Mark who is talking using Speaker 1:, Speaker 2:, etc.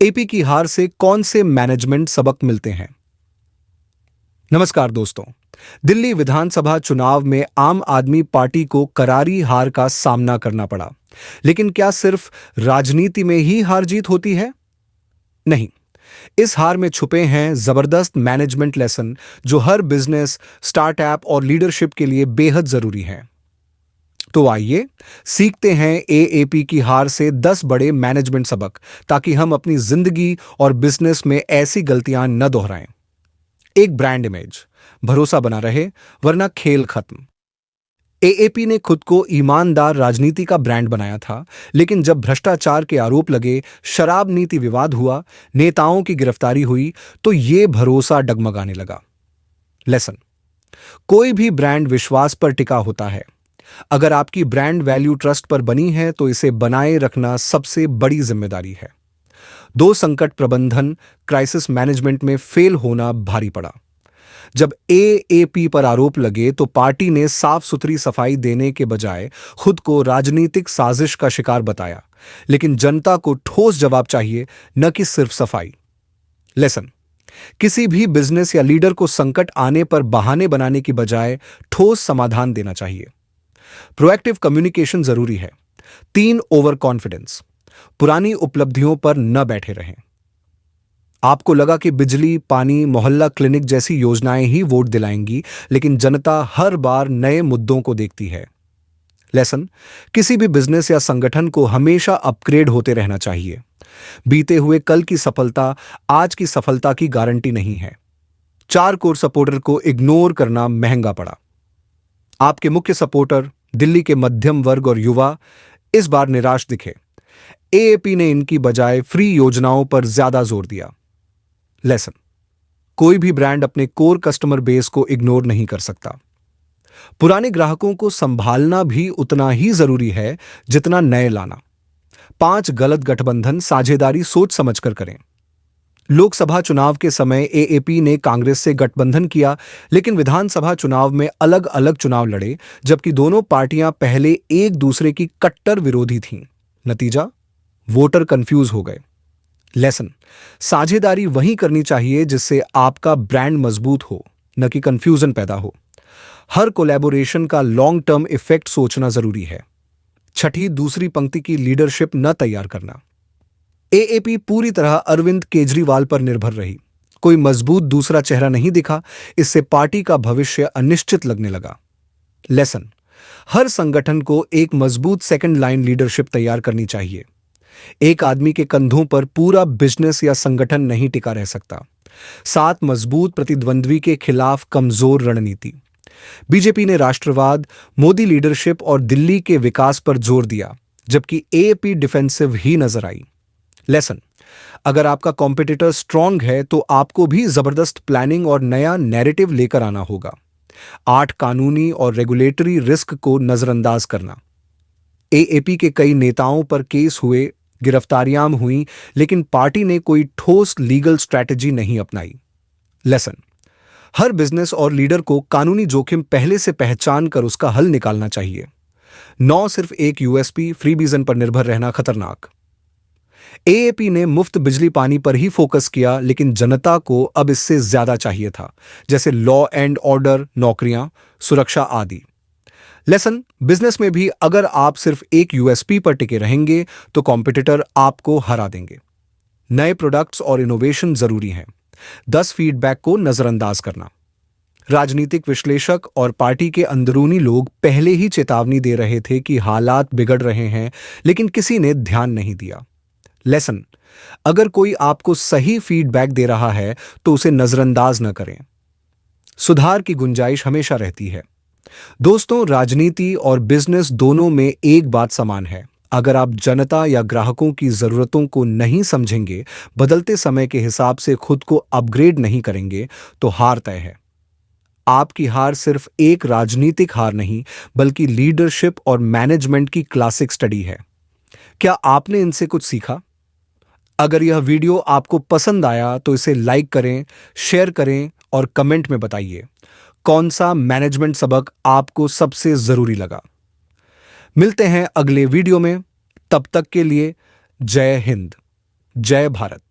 Speaker 1: AP की हार से कौन से मैनेजमेंट सबक मिलते हैं? नमस्कार दोस्तों। दिल्ली विधानसभा चुनाव में आम आदमी पार्टी को करारी हार का सामना करना पड़ा। लेकिन क्या सिर्फ राजनीति में ही हार जीत होती है? नहीं। इस हार में छुपे हैं जबरदस्त मैनेजमेंट लेसन जो हर बिजनेस, स्टार्टअप और लीडरशिप के लिए बेहद जरूरी हैं। तो आइए सीखते हैं एएपी की हार से 10 बड़े मैनेजमेंट सबक, ताकि हम अपनी जिंदगी और बिजनेस में ऐसी गलतियां न दोहराएं। एक ब्रांड इमेज, भरोसा बना रहे वरना खेल खत्म। एएपी ने खुद को ईमानदार राजनीति का ब्रांड बनाया था, लेकिन जब भ्रष्टाचार के आरोप लगे, शराब नीति विवाद हुआ, नेताओं की गिरफ्तारी हुई, तो ये भरोसा डगमगाने लगा। लेसन: कोई भी ब्रांड विश्वास पर टिका होता है। अगर आपकी ब्रांड वैल्यू ट्रस्ट पर बनी है तो इसे बनाए रखना सबसे बड़ी जिम्मेदारी है। दो संकट प्रबंधन क्राइसिस मैनेजमेंट में फेल होना भारी पड़ा। जब एएपी पर आरोप लगे तो पार्टी ने साफ सुथरी सफाई देने के बजाय खुद को राजनीतिक साजिश का शिकार बताया। लेकिन जनता को ठोस जवाब चाहिए, न कि सिर्फ सफाई। लेसन: किसी भी बिजनेस या लीडर को संकट आने पर बहाने बनाने की बजाय ठोस समाधान देना चाहिए। प्रोएक्टिव कम्युनिकेशन जरूरी है। 3 ओवर कॉन्फिडेंस: पुरानी उपलब्धियों पर न बैठे रहें। आपको लगा कि बिजली, पानी, मोहल्ला क्लिनिक जैसी योजनाएं ही वोट दिलाएंगी, लेकिन जनता हर बार नए मुद्दों को देखती है। लेसन: किसी भी बिजनेस या संगठन को हमेशा अपग्रेड होते रहना चाहिए। बीते हुए कल की सफलता आज की सफलता की गारंटी नहीं है। 4 कोर सपोर्टर को इग्नोर करना महंगा पड़ा। आपके मुख्य सपोर्टर, दिल्ली के मध्यम वर्ग और युवा, इस बार निराश दिखे। एएपी ने इनकी बजाय फ्री योजनाओं पर ज्यादा जोर दिया। लेसन: कोई भी ब्रांड अपने कोर कस्टमर बेस को इग्नोर नहीं कर सकता। पुराने ग्राहकों को संभालना भी उतना ही जरूरी है जितना नए लाना। 5 गलत गठबंधन साझेदारी सोच समझकर करें। लोकसभा चुनाव के समय एएपी ने कांग्रेस से गठबंधन किया, लेकिन विधानसभा चुनाव में अलग अलग चुनाव लड़े, जबकि दोनों पार्टियां पहले एक दूसरे की कट्टर विरोधी थीं। नतीजा: वोटर कंफ्यूज हो गए। लेसन: साझेदारी वही करनी चाहिए जिससे आपका ब्रांड मजबूत हो, न कि कंफ्यूजन पैदा हो। हर कोलैबोरेशन का लॉन्ग टर्म इफेक्ट सोचना जरूरी है। छठी दूसरी पंक्ति की लीडरशिप न तैयार करना। एएपी पूरी तरह अरविंद केजरीवाल पर निर्भर रही। कोई मजबूत दूसरा चेहरा नहीं दिखा। इससे पार्टी का भविष्य अनिश्चित लगने लगा। लेसन: हर संगठन को एक मजबूत सेकंड लाइन लीडरशिप तैयार करनी चाहिए। एक आदमी के कंधों पर पूरा बिजनेस या संगठन नहीं टिका रह सकता। 7 मजबूत प्रतिद्वंद्वी के खिलाफ कमजोर रणनीति। बीजेपी ने राष्ट्रवाद, मोदी लीडरशिप और दिल्ली के विकास पर जोर दिया, जबकि एएपी डिफेंसिव ही नजर आई। लेसन: अगर आपका कॉम्पिटिटर स्ट्रांग है तो आपको भी जबरदस्त प्लानिंग और नया नैरेटिव लेकर आना होगा। 8 कानूनी और रेगुलेटरी रिस्क को नजरअंदाज करना। एएपी के कई नेताओं पर केस हुए, गिरफ्तारियां हुई, लेकिन पार्टी ने कोई ठोस लीगल स्ट्रैटेजी नहीं अपनाई। लेसन: हर बिजनेस और लीडर को कानूनी जोखिम पहले से पहचान कर उसका हल निकालना चाहिए। सिर्फ एक यूएसपी फ्रीबीजन पर निर्भर रहना खतरनाक। एएपी ने मुफ्त बिजली पानी पर ही फोकस किया, लेकिन जनता को अब इससे ज्यादा चाहिए था, जैसे लॉ एंड ऑर्डर, नौकरियां, सुरक्षा आदि। लेसन: बिजनेस में भी अगर आप सिर्फ एक यूएसपी पर टिके रहेंगे तो कॉम्पिटिटर आपको हरा देंगे। नए प्रोडक्ट्स और इनोवेशन जरूरी हैं। 10 फीडबैक को नजरअंदाज करना। राजनीतिक विश्लेषक और पार्टी के अंदरूनी लोग पहले ही चेतावनी दे रहे थे कि हालात बिगड़ रहे हैं, लेकिन किसी ने ध्यान नहीं दिया। लेसन: अगर कोई आपको सही फीडबैक दे रहा है तो उसे नजरअंदाज न करें। सुधार की गुंजाइश हमेशा रहती है। दोस्तों, राजनीति और बिजनेस दोनों में एक बात समान है। अगर आप जनता या ग्राहकों की जरूरतों को नहीं समझेंगे, बदलते समय के हिसाब से खुद को अपग्रेड नहीं करेंगे, तो हार तय है। आपकी हार सिर्फ एक राजनीतिक हार नहीं, बल्कि लीडरशिप और मैनेजमेंट की क्लासिक स्टडी है। क्या आपने इनसे कुछ सीखा? अगर यह वीडियो आपको पसंद आया तो इसे लाइक करें, शेयर करें और कमेंट में बताइए कौन सा मैनेजमेंट सबक आपको सबसे जरूरी लगा। मिलते हैं अगले वीडियो में। तब तक के लिए जय हिंद, जय भारत।